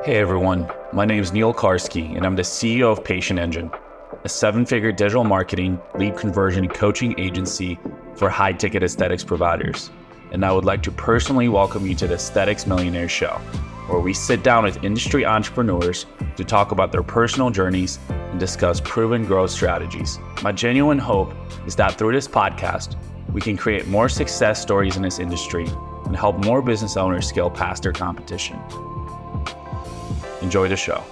Hey everyone, my name is Neil Karski and I'm the CEO of Patient Engine, a seven-figure digital marketing, lead conversion, and coaching agency for high-ticket aesthetics providers. And I would like to personally welcome you to the Aesthetics Millionaires show, where we sit down with industry entrepreneurs to talk about their personal journeys and discuss proven growth strategies. My genuine hope is that through this podcast, we can create more success stories in this industry and help more business owners scale past their competition. Enjoy the show.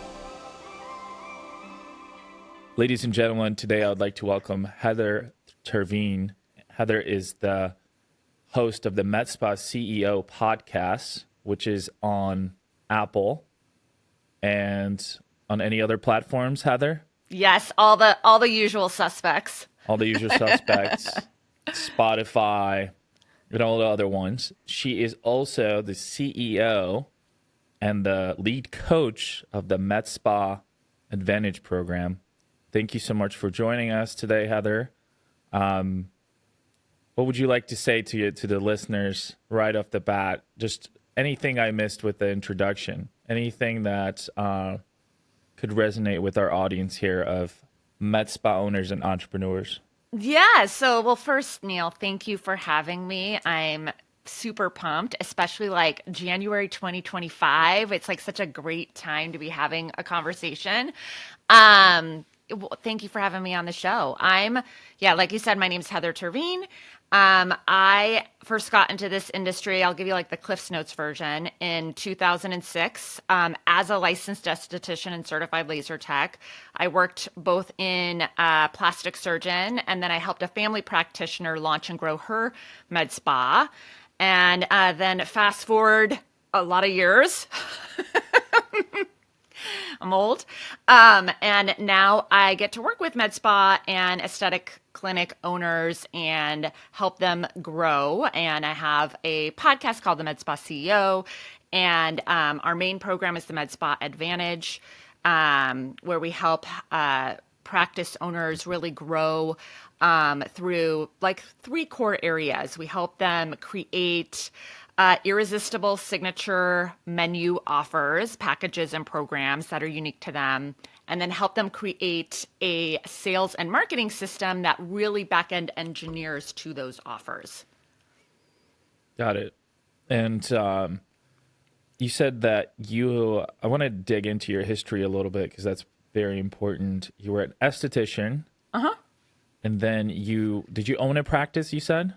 Ladies and gentlemen, today I would like to welcome Heather Terveen. Heather is the host of the MedSpa CEO podcast, which is on Apple and on any other platforms, Heather? Yes, all the usual suspects. All the usual suspects, Spotify, and all the other ones. She is also the CEO and the lead coach of the MedSpa Advantage program. Thank you so much for joining us today, Heather. What would you like to say to the listeners right off the bat? Just anything I missed with the introduction, anything that could resonate with our audience here of med spa owners and entrepreneurs. Yeah, well, first, Neil, thank you for having me. I'm super pumped, especially like January 2025. It's like such a great time to be having a conversation. Well, thank you for having me on the show. Like you said, my name's Heather Terveen. I first got into this industry, I'll give you like the Cliff's Notes version, in 2006 as a licensed esthetician and certified laser tech. I worked both in plastic surgeon, and then I helped a family practitioner launch and grow her med spa. And then fast forward a lot of years. I'm old. And now I get to work with med spa and aesthetic clinic owners and help them grow. And I have a podcast called the Med Spa CEO. And our main program is the Med Spa Advantage, where we help practice owners really grow through like three core areas. We help them create irresistible signature menu offers, packages, and programs that are unique to them, and then help them create a sales and marketing system that really back-end engineers to those offers. Got it. And you said that I want to dig into your history a little bit because that's very important. You were an esthetician. Uh-huh. And then did you own a practice, you said?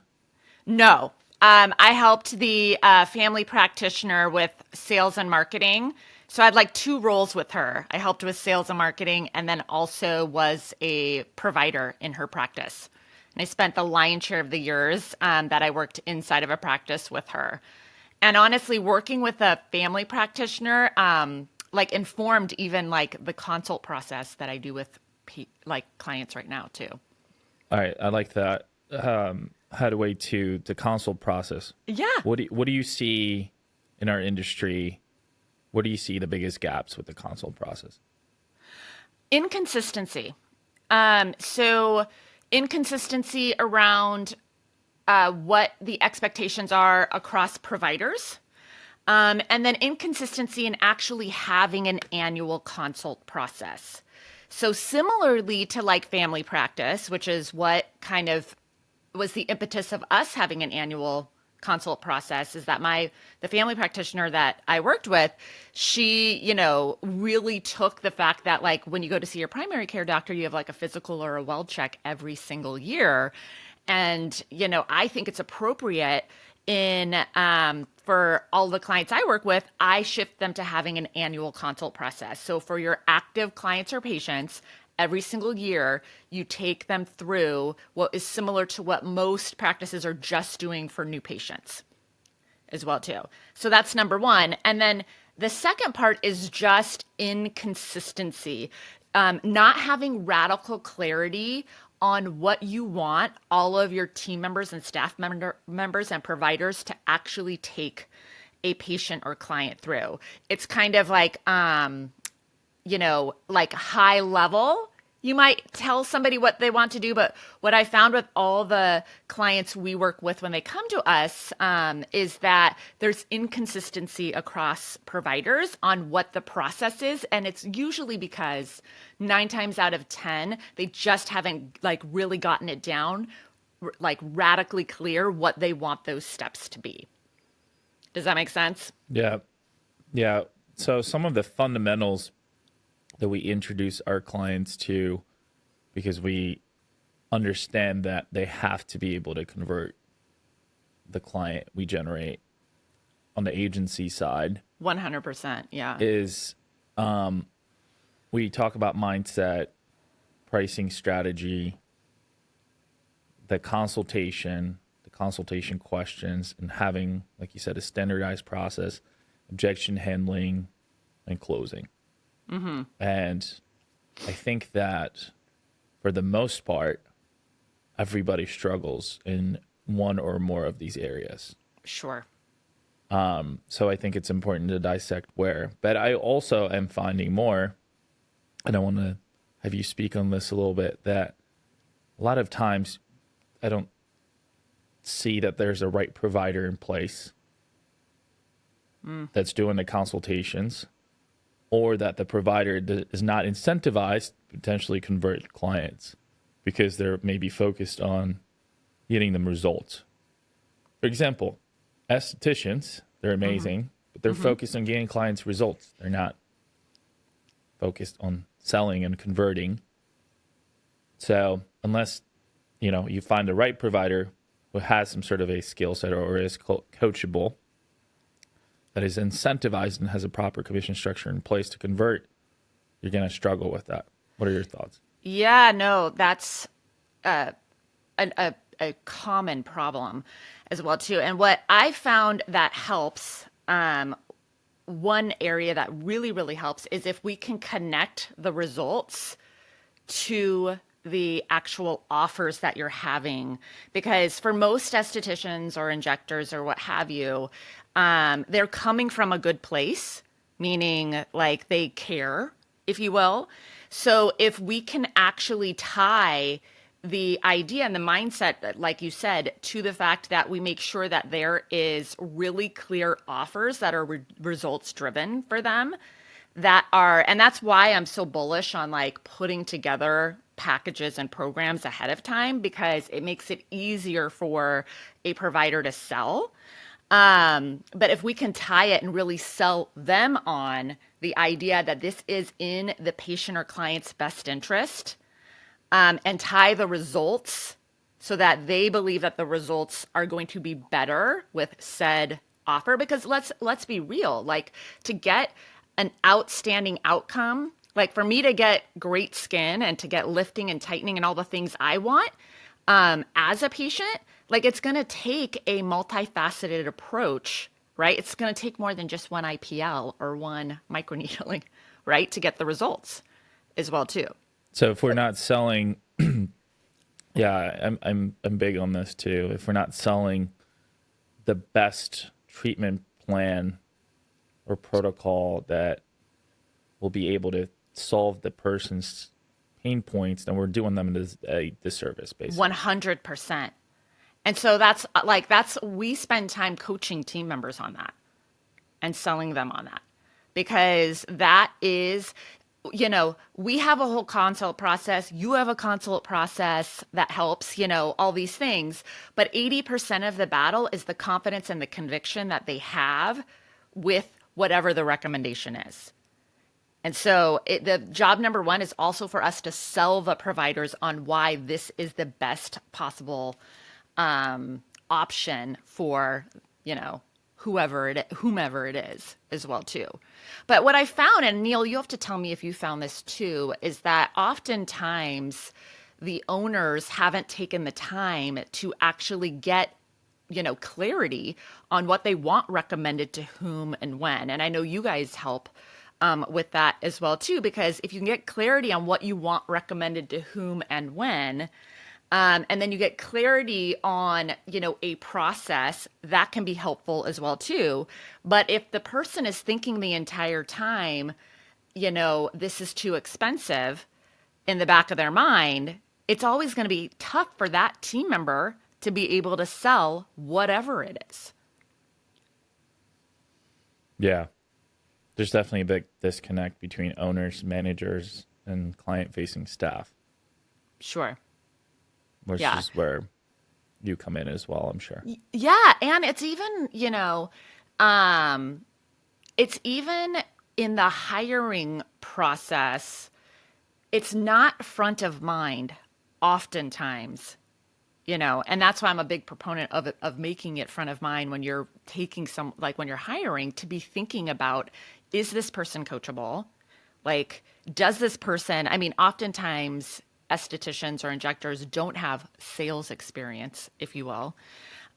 No. I helped the family practitioner with sales and marketing. So I had like two roles with her. I helped with sales and marketing and then also was a provider in her practice. And I spent the lion's share of the years that I worked inside of a practice with her. And honestly, working with a family practitioner informed even like the consult process that I do with clients right now too. All right, I like that. Headway to the consult process. Yeah. What do you see in our industry? What do you see the biggest gaps with the consult process? Inconsistency. So inconsistency around what the expectations are across providers. And then inconsistency in actually having an annual consult process. So similarly to like family practice, which is what kind of was the impetus of us having an annual consult process, is that the family practitioner that I worked with, she, really took the fact that like when you go to see your primary care doctor, you have like a physical or a well check every single year. And, I think it's appropriate for all the clients I work with, I shift them to having an annual consult process. So for your active clients or patients, every single year, you take them through what is similar to what most practices are just doing for new patients as well, too. So that's number one. And then the second part is just inconsistency, not having radical clarity on what you want all of your team members and staff members and providers to actually take a patient or client through. It's kind of like, like high level You might tell somebody what they want to do, but what I found with all the clients we work with when they come to us is that there's inconsistency across providers on what the process is. And it's usually because 9 times out of 10, they just haven't like really gotten it down, like radically clear what they want those steps to be. Does that make sense? Yeah. Yeah. So some of the fundamentals that we introduce our clients to, because we understand that they have to be able to convert the client we generate on the agency side 100%. Yeah. is we talk about mindset, pricing strategy, the consultation questions, and having, like you said, a standardized process, objection handling, and closing. And I think that for the most part, everybody struggles in one or more of these areas. Sure. So I think it's important to dissect where. But I also am finding more, and I want to have you speak on this a little bit, that a lot of times I don't see that there's a right provider in place that's doing the consultations, or that the provider is not incentivized to potentially convert clients because they're maybe focused on getting them results. For example, estheticians, they're amazing, but they're focused on getting clients results. They're not focused on selling and converting. So unless, you find the right provider who has some sort of a skill set or is coachable, that is incentivized and has a proper commission structure in place to convert, you're going to struggle with that. What are your thoughts? Yeah, no, that's a common problem as well too. And what I found that helps, one area that really, really helps is if we can connect the results to the actual offers that you're having. Because for most estheticians or injectors or what have you, they're coming from a good place, meaning like they care, if you will. So if we can actually tie the idea and the mindset, like you said, to the fact that we make sure that there is really clear offers that are results driven for them, and that's why I'm so bullish on like putting together packages and programs ahead of time, because it makes it easier for a provider to sell. But if we can tie it and really sell them on the idea that this is in the patient or client's best interest, and tie the results so that they believe that the results are going to be better with said offer. Because let's be real, like to get an outstanding outcome, like for me to get great skin and to get lifting and tightening and all the things I want, as a patient, like it's going to take a multifaceted approach, right? It's going to take more than just one IPL or one microneedling, right? To get the results as well too. So if we're not selling, yeah, I'm big on this too. If we're not selling the best treatment plan or protocol that will be able to solve the person's pain points, then we're doing them a disservice, basically. 100%. And so we spend time coaching team members on that and selling them on that, because that is, we have a whole consult process. You have a consult process that helps, all these things. But 80% of the battle is the confidence and the conviction that they have with whatever the recommendation is. And so the job number one is also for us to sell the providers on why this is the best possible option for, whomever it is as well too. But what I found, and Neil, you have to tell me if you found this too, is that oftentimes the owners haven't taken the time to actually get clarity on what they want recommended to whom and when. And I know you guys help with that as well too, because if you can get clarity on what you want recommended to whom and when, and then you get clarity on, a process, that can be helpful as well too. But if the person is thinking the entire time, this is too expensive, in the back of their mind, it's always going to be tough for that team member to be able to sell whatever it is. Yeah. There's definitely a big disconnect between owners, managers, and client-facing staff, Sure. which Yeah. is where you come in as well, I'm sure. Yeah, and it's even, it's even in the hiring process, it's not front of mind oftentimes, and that's why I'm a big proponent of it, of making it front of mind when you're taking like when you're hiring, to be thinking about, is this person coachable? Like, does this person, I mean, oftentimes estheticians or injectors don't have sales experience, if you will.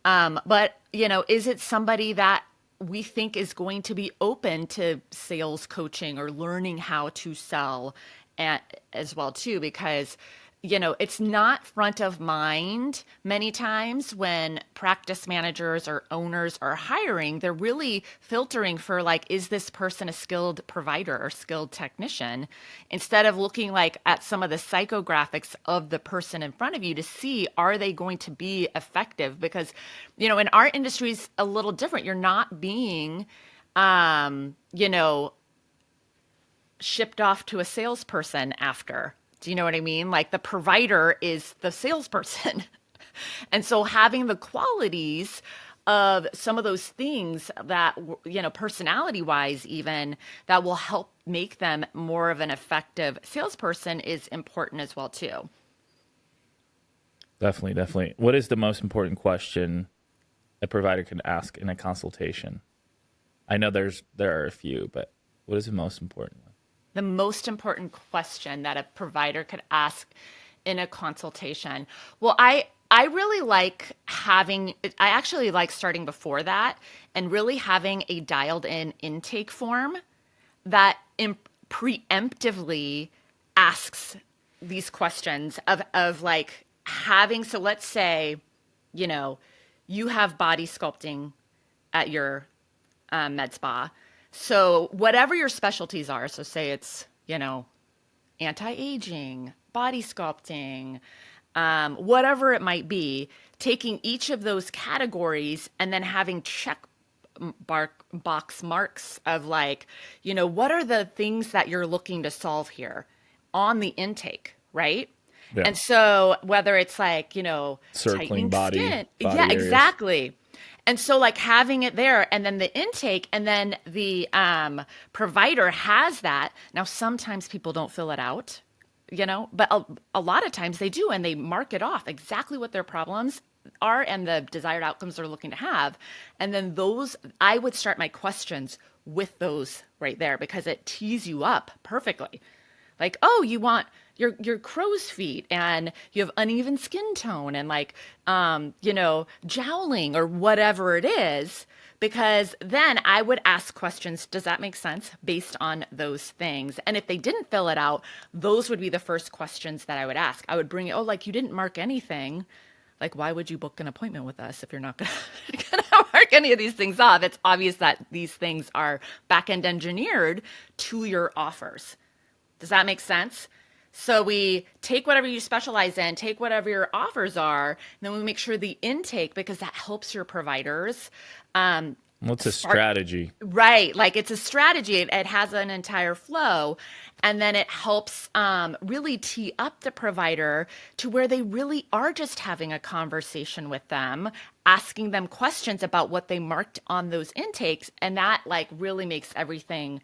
But, is it somebody that we think is going to be open to sales coaching or learning how to sell as well too? Because, it's not front of mind many times when practice managers or owners are hiring. They're really filtering for, like, is this person a skilled provider or skilled technician, instead of looking like at some of the psychographics of the person in front of you to see, are they going to be effective? Because, in our industry is a little different. You're not being, shipped off to a salesperson after. Do you know what I mean? Like, the provider is the salesperson. And so having the qualities of some of those things that, personality wise, even, that will help make them more of an effective salesperson is important as well too. Definitely, definitely. What is the most important question a provider can ask in a consultation? I know there are a few, but what is the most important one? The most important question that a provider could ask in a consultation. Well, I really like I actually like starting before that and really having a dialed in intake form that preemptively asks these questions of like having, so let's say, you have body sculpting at your med spa. So whatever your specialties are, so say it's, anti-aging, body sculpting, whatever it might be, taking each of those categories and then having box marks of, like, what are the things that you're looking to solve here on the intake, right? Yeah. And so whether it's like, Circling tightening body skin. yeah, areas. Exactly. And so, like, having it there and then the intake and then the provider has that. Now, sometimes people don't fill it out, but a lot of times they do, and they mark it off exactly what their problems are and the desired outcomes they're looking to have. And then I would start my questions with those right there, because it tees you up perfectly. Like, oh, you want your crow's feet and you have uneven skin tone and, like, jowling or whatever it is, because then I would ask questions. Does that make sense? Based on those things. And if they didn't fill it out, those would be the first questions that I would ask. I would bring it, oh, like, you didn't mark anything. Like, why would you book an appointment with us if you're not going to mark any of these things off? It's obvious that these things are back-end engineered to your offers. Does that make sense? So we take whatever you specialize in, take whatever your offers are, and then we make sure the intake, because that helps your providers. What's a strategy? Right. Like, it's a strategy. It has an entire flow. And then it helps really tee up the provider to where they really are just having a conversation with them, asking them questions about what they marked on those intakes. And that, like, really makes everything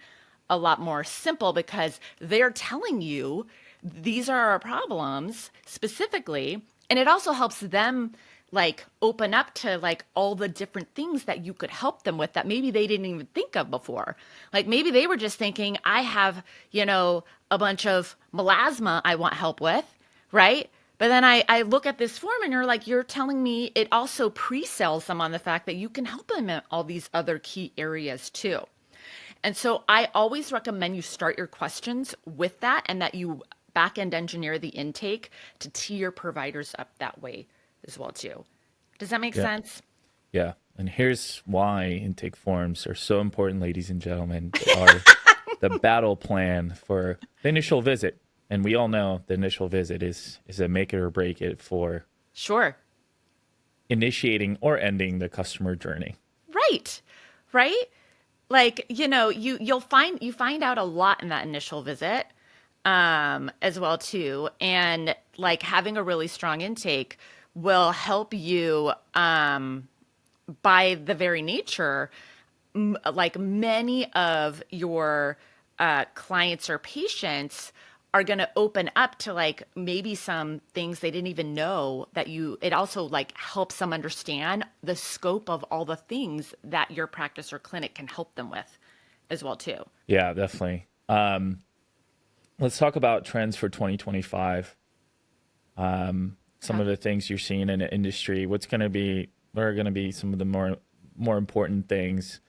a lot more simple, because they're telling you these are our problems specifically. And it also helps them, like, open up to, like, all the different things that you could help them with that maybe they didn't even think of before. Like, maybe they were just thinking, I have, a bunch of melasma I want help with, right? But then I look at this form and you're telling me it also pre-sells them on the fact that you can help them in all these other key areas too. And so I always recommend you start your questions with that, and that you back-end engineer the intake to tee your providers up that way as well too. Does that make sense? Yeah. And here's why intake forms are so important, ladies and gentlemen. They are the battle plan for the initial visit. And we all know the initial visit is a make it or break it for Sure. initiating or ending the customer journey. Right. Right. Like, you find out a lot in that initial visit, as well too. And like having a really strong intake will help you, by the very nature, like many of your clients or patients are going to open up to like maybe some things they didn't even know that it also like helps them understand the scope of all the things that your practice or clinic can help them with as well too. Yeah, definitely. Let's talk about trends for 2025. Some of the things you're seeing in the industry. What are going to be some of the more important things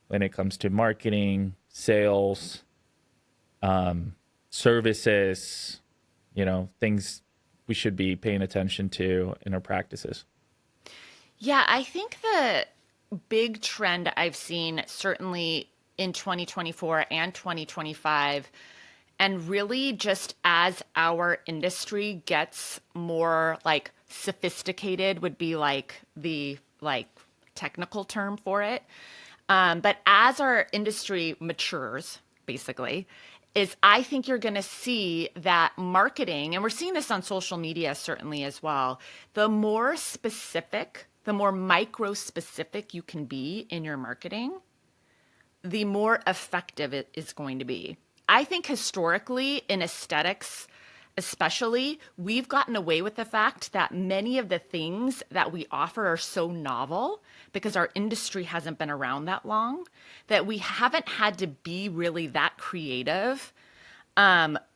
when it comes to marketing, sales, services, things we should be paying attention to in our practices? Yeah, I think the big trend I've seen certainly in 2024 and 2025, and really just as our industry gets more like sophisticated would be like the like technical term for it. But as our industry matures, basically, is I think you're going to see that marketing, and we're seeing this on social media certainly as well, the more specific, the more micro specific you can be in your marketing, the more effective it is going to be. I think historically in aesthetics, especially, we've gotten away with the fact that many of the things that we offer are so novel because our industry hasn't been around that long that we haven't had to be really that creative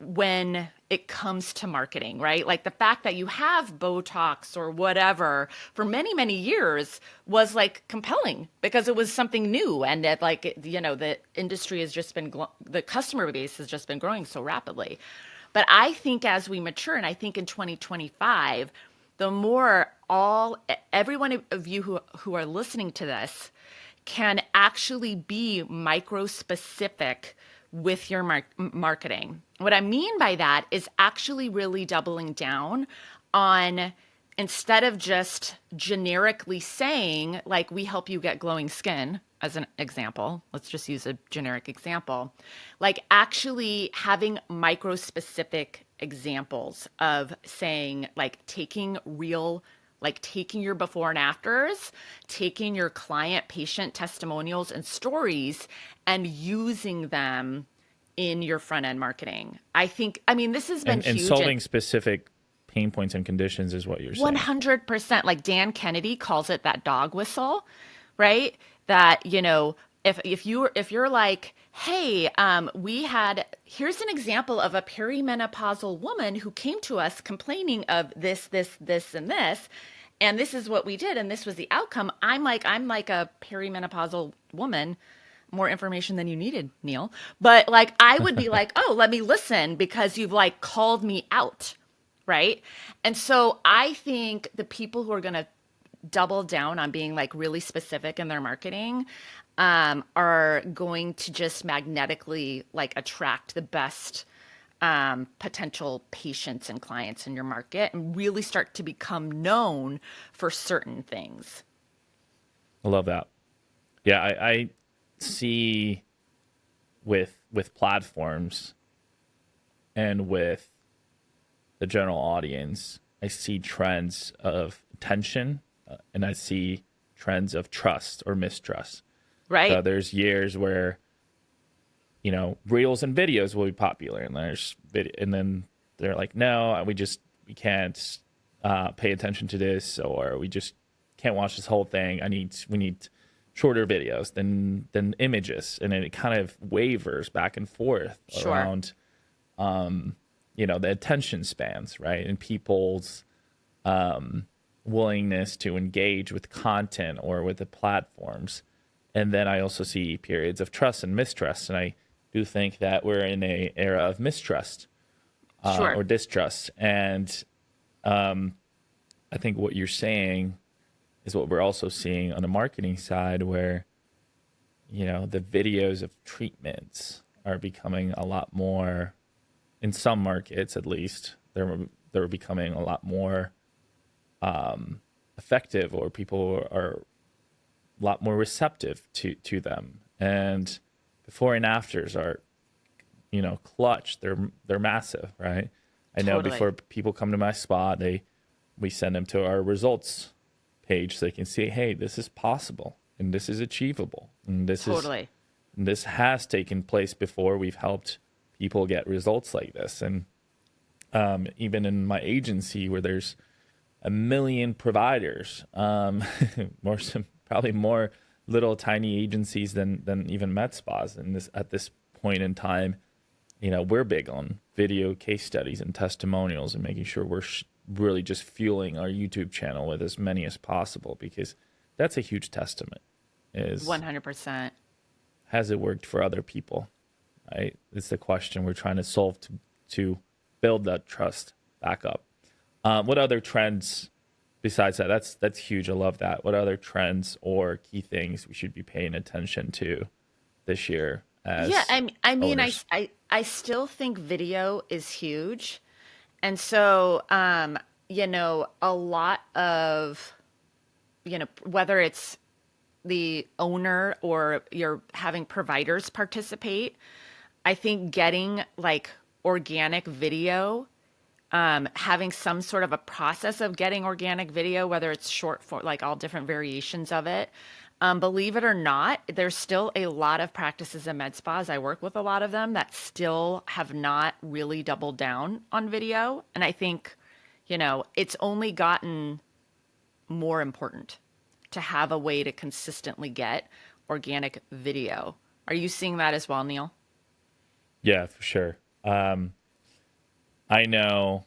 when it comes to marketing, right? Like the fact that you have Botox or whatever for many, many years was like compelling because it was something new. And that the industry has just been, the customer base has just been growing so rapidly. But I think as we mature, and I think in 2025, the more every one of you who are listening to this can actually be micro specific with your marketing. What I mean by that is actually really doubling down on, instead of just generically saying, like, we help you get glowing skin, as an example, let's just use a generic example, like actually having micro specific examples of saying, like taking your before and afters, taking your client patient testimonials and stories and using them in your front end marketing. I mean, this has been huge. And solving specific pain points and conditions is what you're saying. 100%. Like Dan Kennedy calls it that dog whistle, right? That, if you're like, hey, here's an example of a perimenopausal woman who came to us complaining of this, and this, and this is what we did, and this was the outcome. I'm like a perimenopausal woman. More information than you needed, Neil. But like, I would be like, oh, let me listen because you've like called me out, right? And so I think the people who are going to double down on being like really specific in their marketing are going to just magnetically like attract the best potential patients and clients in your market and really start to become known for certain things. I love that. Yeah, I see with platforms and with the general audience, I see trends of attention and I see trends of trust or mistrust. Right. So there's years where, reels and videos will be popular, and and then they're like, no, we can't pay attention to this, or we just can't watch this whole thing. We need shorter videos than images, and then it kind of wavers back and forth around, the attention spans, right, and people's willingness to engage with content or with the platforms. And then I also see periods of trust and mistrust, and I do think that we're in an era of mistrust or distrust. And I think what you're saying is what we're also seeing on the marketing side, where, the videos of treatments are becoming a lot more in some markets at least, they're becoming a lot more effective, or people are a lot more receptive to them. And before and afters are, clutch. They're massive, right? I know Totally. before people come to my spa, we send them to our results page so they can see, hey, this is possible and this is achievable, and Totally. this has taken place before. We've helped people get results like this. And even in my agency, where there's a million providers, probably more little tiny agencies than even med spas. And at this point in time, we're big on video case studies and testimonials, and making sure we're really just fueling our YouTube channel with as many as possible, because that's a huge testament. Is 100%. has it worked for other people? Right? It's the question we're trying to solve to build that trust back up. What other trends besides that? That's huge. I love that. What other trends or key things we should be paying attention to this year? I mean, owners? I still think video is huge. And so, a lot of, whether it's the owner or you're having providers participate, I think getting like organic video, having some sort of a process of getting organic video, whether it's short for like all different variations of it. Believe it or not, there's still a lot of practices in med spas. I work with a lot of them that still have not really doubled down on video. And I think, it's only gotten more important to have a way to consistently get organic video. Are you seeing that as well, Neil? Yeah, for sure. I know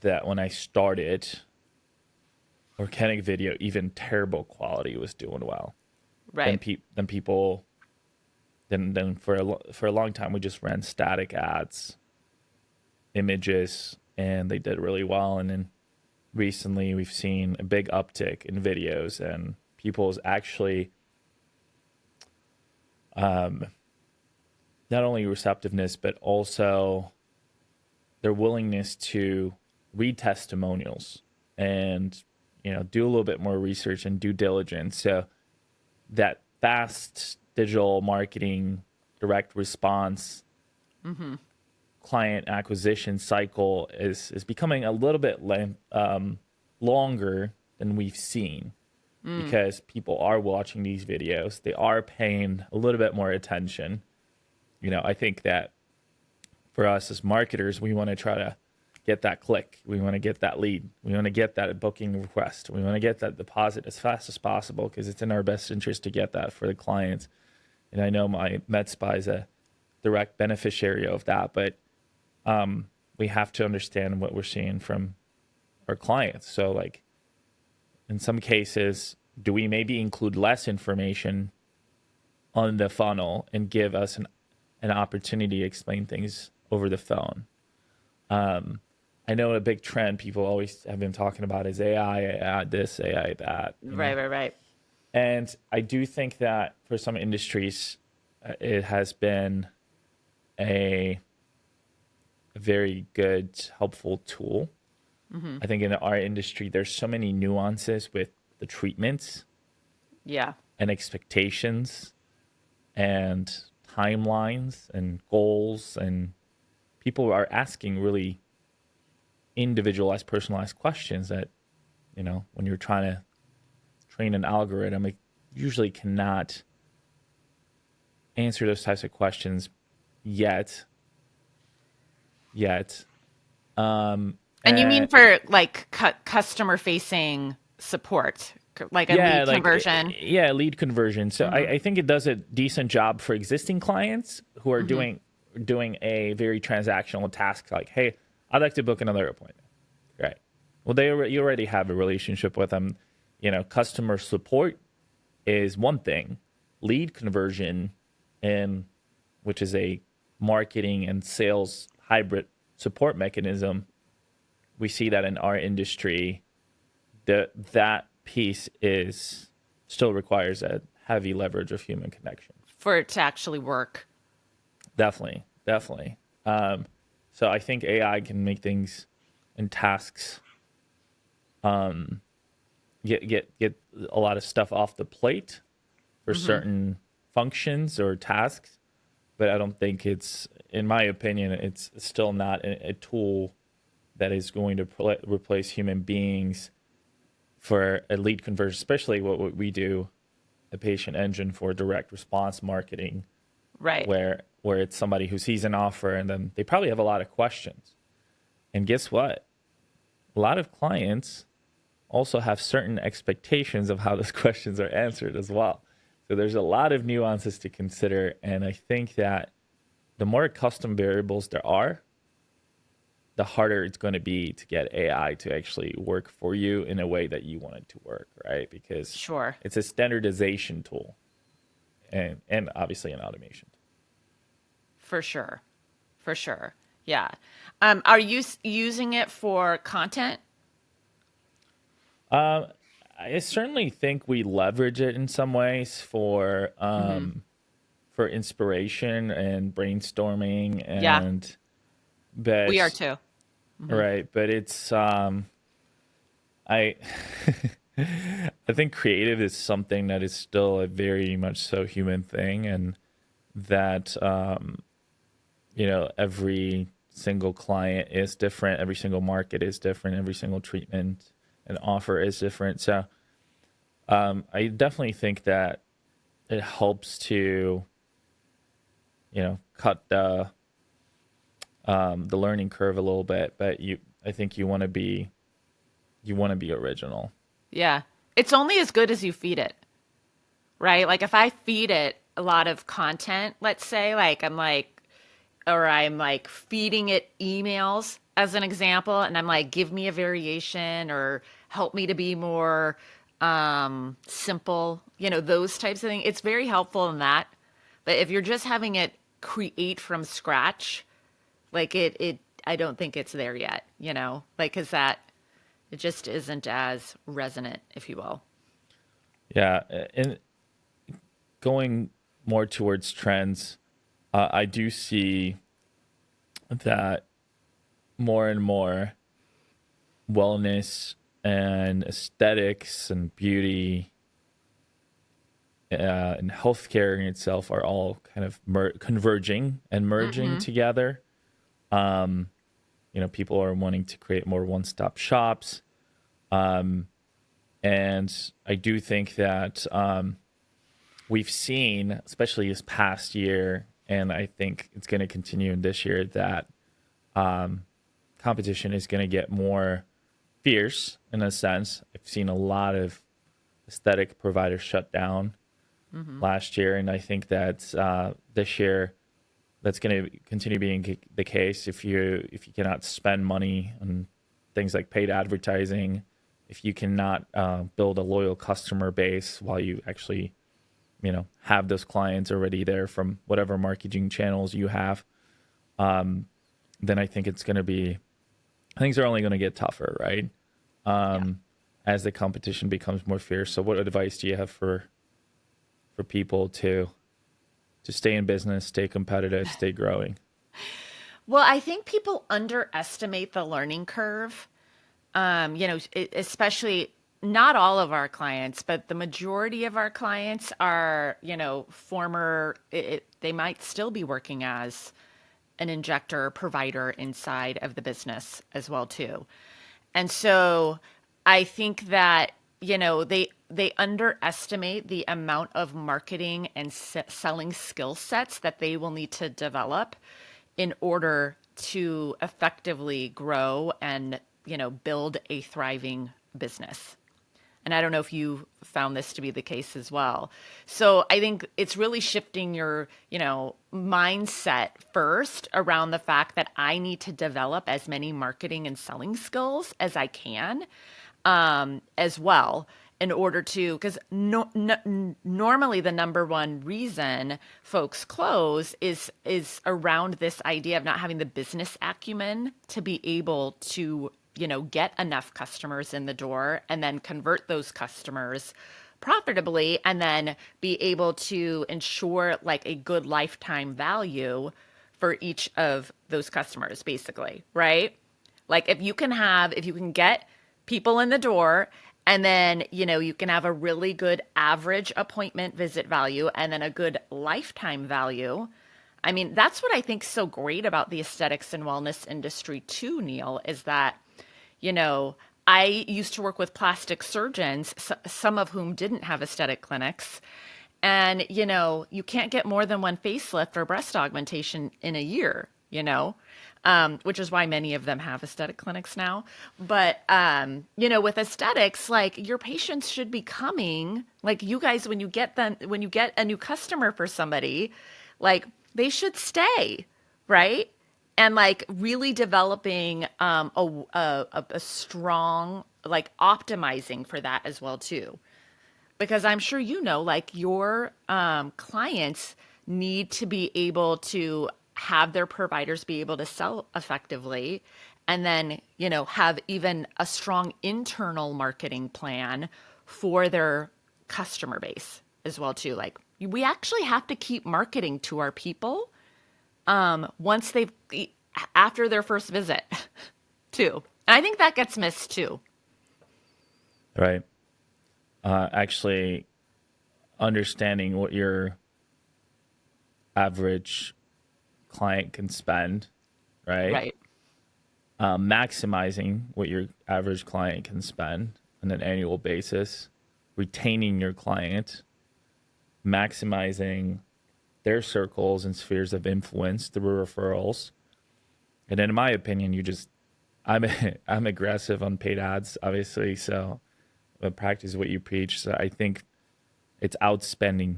that when I started, organic video, even terrible quality, was doing well. Right. Then people, then for a long time we just ran static ads, images, and they did really well. And then recently we've seen a big uptick in videos, and people's actually not only receptiveness, but also their willingness to read testimonials and do a little bit more research and due diligence. So that fast digital marketing, direct response, client acquisition cycle is becoming a little bit longer than we've seen, because people are watching these videos. They are paying a little bit more attention. I think that for us as marketers, we want to try to get that click. We want to get that lead. We want to get that booking request. We want to get that deposit as fast as possible, because it's in our best interest to get that for the clients. And I know my med spa is a direct beneficiary of that, but we have to understand what we're seeing from our clients. So like in some cases, do we maybe include less information on the funnel and give us an opportunity to explain things over the phone? I know a big trend people always have been talking about is AI this, AI that. Right. And I do think that for some industries, it has been a very good, helpful tool. I think in our industry, there's so many nuances with the treatments. Yeah. And expectations and timelines and goals, and people are asking really individualized, personalized questions that, when you're trying to train an algorithm, it usually cannot answer those types of questions yet. And you mean for like customer facing support, like a lead conversion? Lead conversion. So I think it does a decent job for existing clients who are doing a very transactional task, like, hey, I'd like to book another appointment. Right. Well, you already have a relationship with them. Customer support is one thing. Lead conversion, which is a marketing and sales hybrid support mechanism, we see that in our industry, that piece still requires a heavy leverage of human connection For it to actually work. Definitely. So I think AI can make things and tasks get a lot of stuff off the plate for Mm-hmm. certain functions or tasks, but I don't think it's, in my opinion, it's still not a tool that is going to replace human beings for a lead conversion, especially what we do, a patient engine for direct response marketing, Right. where it's somebody who sees an offer and then they probably have a lot of questions. And guess what? A lot of clients also have certain expectations of how those questions are answered as well. So there's a lot of nuances to consider. And I think that the more custom variables there are, the harder it's going to be to get AI to actually work for you in a way that you want it to work, right? Because Sure. it's a standardization tool and obviously an automation. For sure. For sure. Yeah. Are you using it for content? I certainly think we leverage it in some ways Mm-hmm. for inspiration and brainstorming Yeah, and we are but too. Mm-hmm. right, but it's I I think creative is something that is still a very much so human thing, and that every single client is different, every single market is different, every single treatment and offer is different. So I definitely think that it helps to cut the learning curve a little bit, but I think you want to be original. Yeah. It's only as good as you feed it, right? Like if I feed it a lot of content, let's say, or I'm like feeding it emails as an example, and I'm like, give me a variation or help me to be more simple, those types of things. It's very helpful in that. But if you're just having it create from scratch, like I don't think it's there yet, like, cause that, it just isn't as resonant, if you will. Yeah, and going more towards trends, I do see that more and more wellness and aesthetics and beauty and healthcare in itself are all kind of converging and merging Mm-hmm. together. Um, People are wanting to create more one-stop shops, and I do think that we've seen, especially this past year, and I think it's going to continue in this year, that competition is going to get more fierce in a sense. I've seen a lot of aesthetic providers shut down Mm-hmm. last year, and I think that this year that's going to continue being the case. If you cannot spend money on things like paid advertising, if you cannot build a loyal customer base while you actually have those clients already there from whatever marketing channels you have, then I think it's going to be things are only going to get tougher, right? Yeah. As the competition becomes more fierce. So what advice do you have for people to stay in business, stay competitive, stay growing? Well, I think people underestimate the learning curve. Especially not all of our clients, but the majority of our clients are, former, they might still be working as an injector provider inside of the business as well too. And so I think that, they underestimate the amount of marketing and selling skill sets that they will need to develop in order to effectively grow and, build a thriving business. And I don't know if you found this to be the case as well. So I think it's really shifting your, mindset first around the fact that I need to develop as many marketing and selling skills as I can, as well, in order to, because normally the number one reason folks close is around this idea of not having the business acumen to be able to, get enough customers in the door and then convert those customers profitably and then be able to ensure like a good lifetime value for each of those customers, basically, right? Like if you can get people in the door, and then, you can have a really good average appointment visit value and then a good lifetime value. I mean, that's what I think so great about the aesthetics and wellness industry too, Neil, is that, you know, I used to work with plastic surgeons, some of whom didn't have aesthetic clinics. And, you can't get more than one facelift or breast augmentation in a year, which is why many of them have aesthetic clinics now. But, with aesthetics, like your patients should be coming, like you guys, when you get a new customer for somebody, like they should stay, right? And like really developing a strong, like optimizing for that as well too, because I'm sure like your clients need to be able to have their providers be able to sell effectively, and then have even a strong internal marketing plan for their customer base as well too. Like we actually have to keep marketing to our people once they've after their first visit too. And I think that gets missed too. Right. Actually, understanding what your average client can spend, right? Right. Maximizing what your average client can spend on an annual basis, retaining your client, maximizing their circles and spheres of influence through referrals. And then in my opinion, I'm aggressive on paid ads, obviously. So I practice what you preach. So I think it's outspending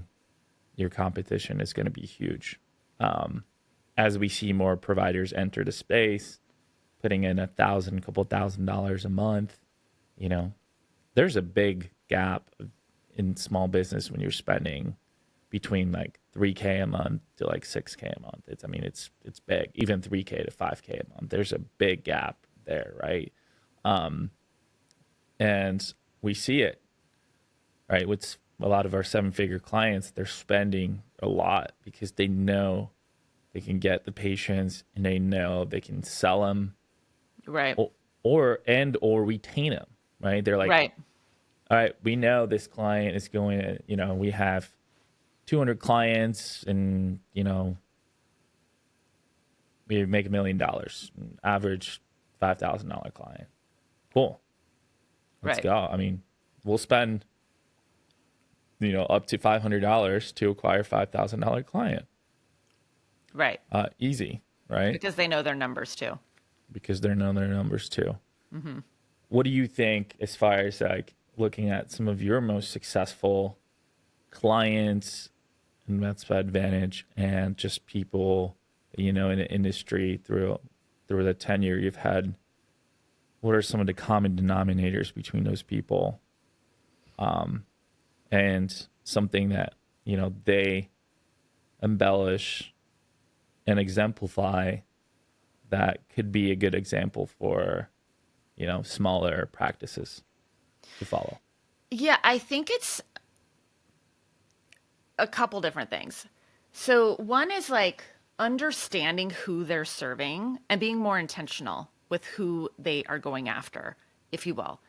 your competition is going to be huge. As we see more providers enter the space, putting in couple $1,000 a month, there's a big gap in small business when you're spending between like $3K a month to like $6K a month. It's big. Even $3K to $5K a month. There's a big gap there, right? And we see it, right? With a lot of our 7-figure clients, they're spending a lot because they know they can get the patients and they know they can sell them, right? Or retain them, right? They're like, right. All right, we know this client is going to, we have 200 clients and, we make $1 million, average $5,000 client. Cool. Let's go. We'll spend, up to $500 to acquire $5,000 client. Right. Easy, right? Because they know their numbers too. Mm-hmm. What do you think as far as like looking at some of your most successful clients and Med Advantage and just people, in the industry through the tenure you've had? What are some of the common denominators between those people? And something that, they embellish and exemplify that could be a good example for, smaller practices to follow. Yeah, I think it's a couple different things. So one is like understanding who they're serving and being more intentional with who they are going after, if you will.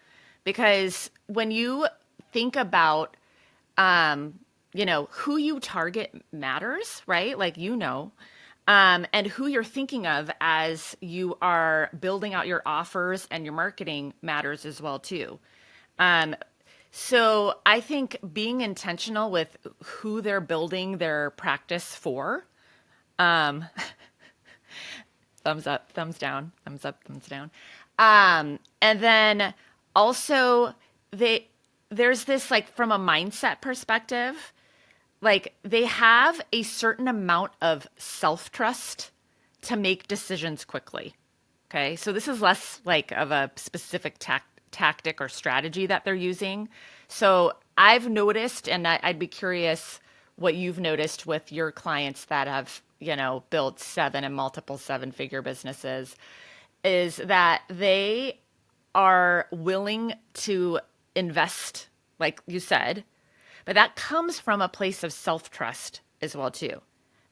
Because when you think about, who you target matters, right? Like, and who you're thinking of as you are building out your offers and your marketing matters as well, too. So I think being intentional with who they're building their practice for, thumbs up, thumbs down, thumbs up, thumbs down. And then also there's this, like, from a mindset perspective, like they have a certain amount of self-trust to make decisions quickly. Okay. So this is less like of a specific tactic or strategy that they're using. So I've noticed, and I'd be curious what you've noticed with your clients that have, built 7 and multiple 7-figure businesses, is that they are willing to invest, like you said, but that comes from a place of self-trust as well too.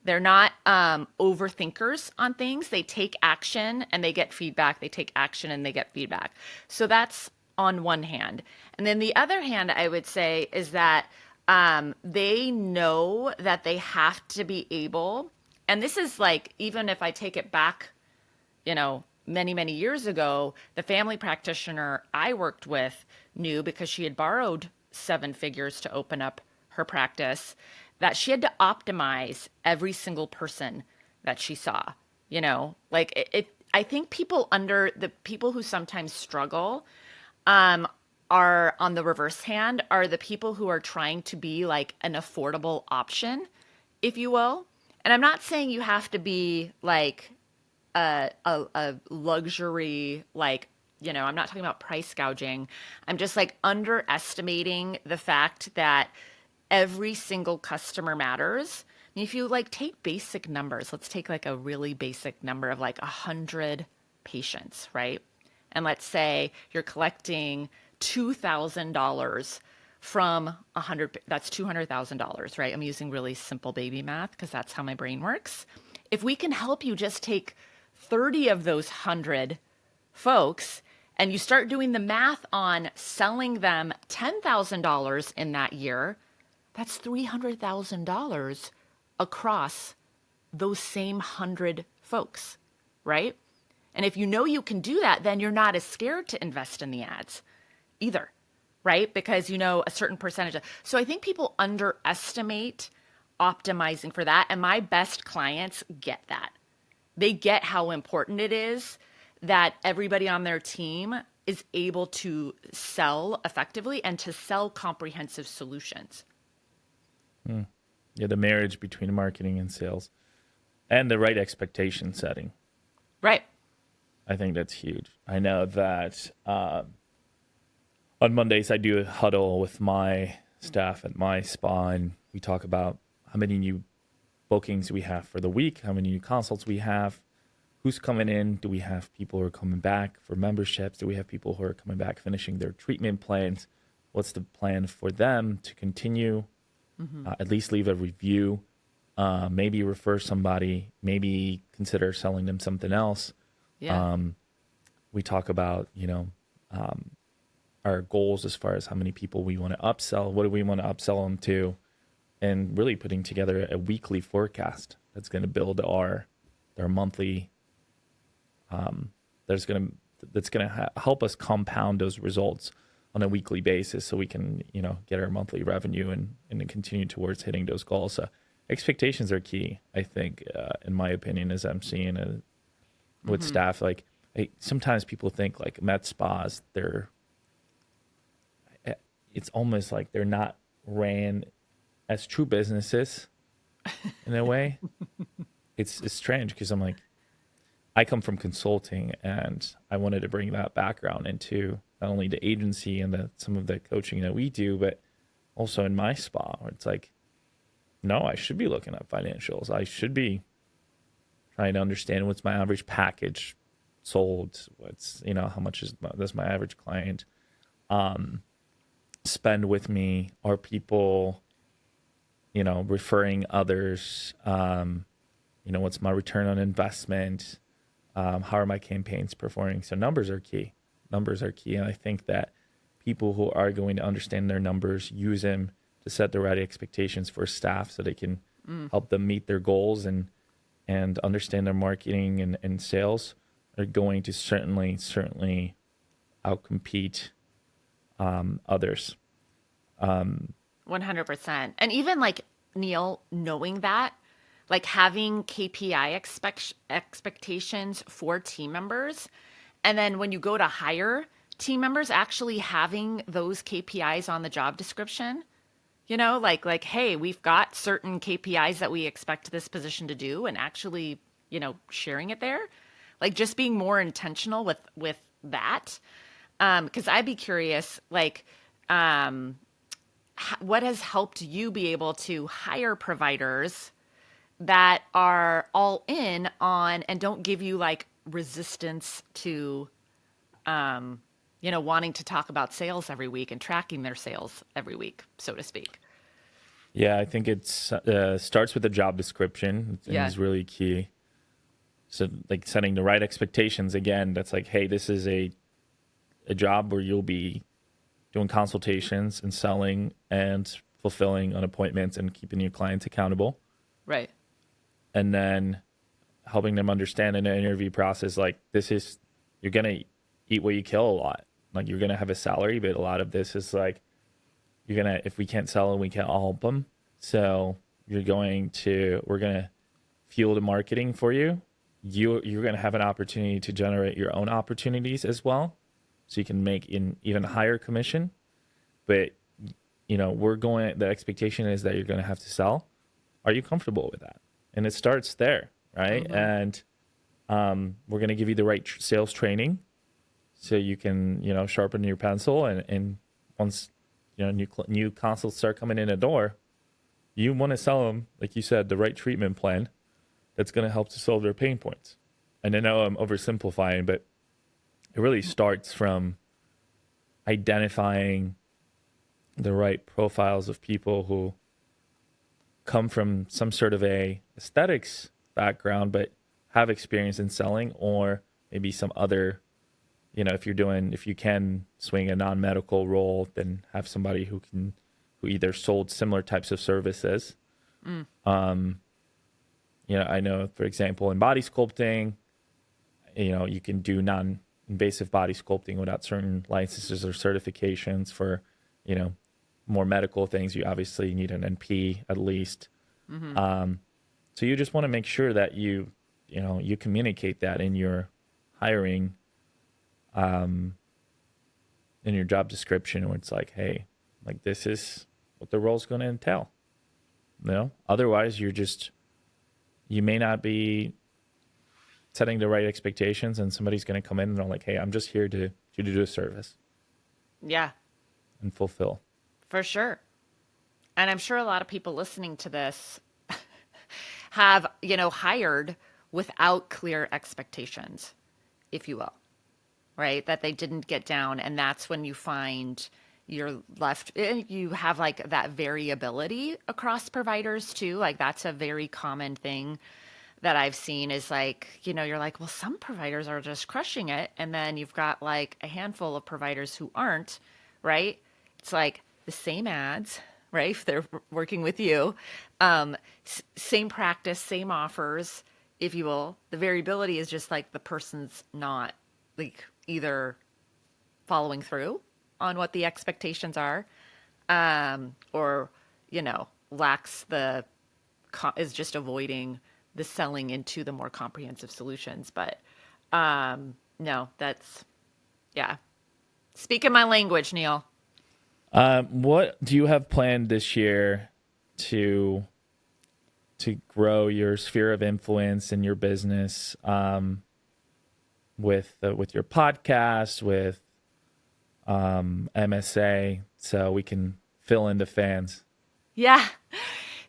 They're not overthinkers on things. They take action and they get feedback. They take action and they get feedback. So that's on one hand. And then the other hand, I would say, is that they know that they have to be able, and this is like, even if I take it back, many, many years ago, the family practitioner I worked with knew, because she had borrowed 7 figures to open up her practice, that she had to optimize every single person that she saw. Like I think the people who sometimes struggle are on the reverse hand, are the people who are trying to be like an affordable option, if you will. And I'm not saying you have to be like a luxury, like, I'm not talking about price gouging. I'm just like underestimating the fact that every single customer matters. And if you like take basic numbers, let's take like a really basic number of like 100 patients, right? And let's say you're collecting $2,000 from 100, that's $200,000, right? I'm using really simple baby math because that's how my brain works. If we can help you just take 30 of those 100 folks and you start doing the math on selling them $10,000 in that year, that's $300,000 across those same 100 folks, right? And if you know you can do that, then you're not as scared to invest in the ads either, right? Because a certain percentage. So I think people underestimate optimizing for that. And my best clients get that. They get how important it is that everybody on their team is able to sell effectively and to sell comprehensive solutions. Yeah, the marriage between marketing and sales and the right expectation setting. Right. I think that's huge. I know that on Mondays I do a huddle with my staff at my spa, and we talk about how many new bookings we have for the week, how many new consults we have, who's coming in. Do we have people who are coming back for memberships? Do we have people who are coming back finishing their treatment plans? What's the plan for them to continue? At least leave a review, maybe refer somebody, maybe consider selling them something else. Yeah. We talk about, our goals as far as how many people we want to upsell, what do we want to upsell them to, and really putting together a weekly forecast that's going to build our monthly, that's going to help us compound those results on a weekly basis, so we can get our monthly revenue and continue towards hitting those goals. So expectations are key, I think, in my opinion, as I'm seeing with staff. Like sometimes people think like med spas, it's almost like they're not ran as true businesses in a way. It's strange because I'm like, I come from consulting, and I wanted to bring that background into not only the agency and some of the coaching that we do, but also in my spa, where it's like, no, I should be looking at financials. I should be trying to understand what's my average package sold. What's, how much does my average client spend with me? Are people, referring others? What's my return on investment? How are my campaigns performing? So numbers are key. And I think that people who are going to understand their numbers, use them to set the right expectations for staff so they can help them meet their goals and understand their marketing and sales, are going to certainly outcompete others. 100%. And even like Neil, knowing that, like having KPI expectations for team members, and then when you go to hire team members, actually having those KPIs on the job description, like, hey, we've got certain KPIs that we expect this position to do, and actually, sharing it there, like just being more intentional with that. Because I'd be curious, like, what has helped you be able to hire providers that are all in on and don't give you like resistance to, wanting to talk about sales every week and tracking their sales every week, so to speak. Yeah, I think it's starts with the job description. I think is really key. So like setting the right expectations again. That's like, hey, this is a job where you'll be doing consultations and selling and fulfilling on appointments and keeping your clients accountable. Right. And then helping them understand in the interview process, like you're gonna eat what you kill a lot. Like you're gonna have a salary, but a lot of this is like if we can't sell them, we can't help them. So we're gonna fuel the marketing for you. You're gonna have an opportunity to generate your own opportunities as well, so you can make an even higher commission. But the expectation is that you're gonna have to sell. Are you comfortable with that? And it starts there, right? And we're gonna give you the right sales training, so you can sharpen your pencil, and once new consults start coming in the door, you want to sell them, like you said, the right treatment plan that's going to help to solve their pain points. And I know I'm oversimplifying, but it really starts from identifying the right profiles of people who come from some sort of a aesthetics background, but have experience in selling, or maybe some other, if you can swing a non-medical role, then have somebody who either sold similar types of services. I know, for example, in body sculpting, you can do non-invasive body sculpting without certain licenses or certifications. For, more medical things, you obviously need an NP at least. So you just want to make sure that you communicate that in your hiring, in your job description, where it's like, hey, like this is what the role's going to entail. Otherwise you may not be setting the right expectations, and somebody's going to come in and they're like, hey, I'm just here to do a service. Yeah. And fulfill. For sure. And I'm sure a lot of people listening to this have, hired without clear expectations, if you will, right? That they didn't get down. And that's when you find you're left, you have like that variability across providers too. Like that's a very common thing that I've seen, is like, you're like, well, some providers are just crushing it. And then you've got like a handful of providers who aren't, right? It's like the same ads, right? If they're working with you, same practice, same offers, if you will. The variability is just like the person's not like either following through on what the expectations are, or, is just avoiding the selling into the more comprehensive solutions. But no, that's, yeah. Speaking my language, Neil. What do you have planned this year to grow your sphere of influence in your business, with your podcast, with MSA, so we can fill in the fans? Yeah.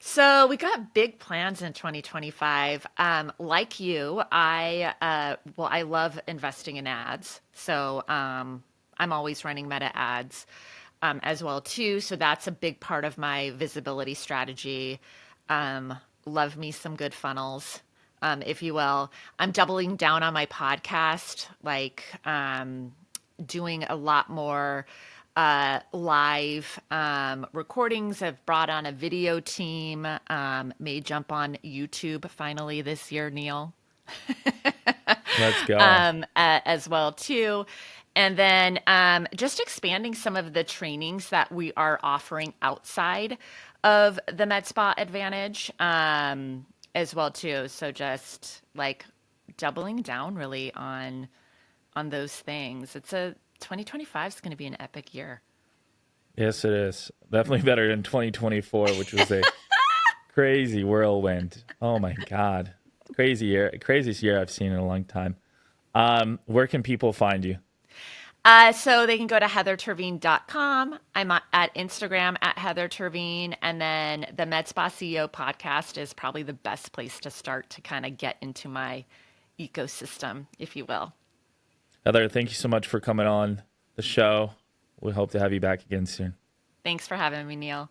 So we got big plans in 2025. Like you, I love investing in ads. So I'm always running meta ads as well too. So that's a big part of my visibility strategy. Love me some good funnels, if you will. I'm doubling down on my podcast, like doing a lot more live recordings. I've brought on a video team, may jump on YouTube finally this year, Neil. Let's go. As well too. And then just expanding some of the trainings that we are offering outside of the Med Spa Advantage as well too. So just like doubling down really on those things. 2025 is going to be an epic year. Yes, it is. Definitely better than 2024, which was a crazy whirlwind. Oh my God. Craziest year I've seen in a long time. Where can people find you? So they can go to heatherterveen.com. I'm at Instagram at heatherterveen. And then the Med Spa CEO podcast is probably the best place to start to kind of get into my ecosystem, if you will. Heather, thank you so much for coming on the show. We hope to have you back again soon. Thanks for having me, Neil.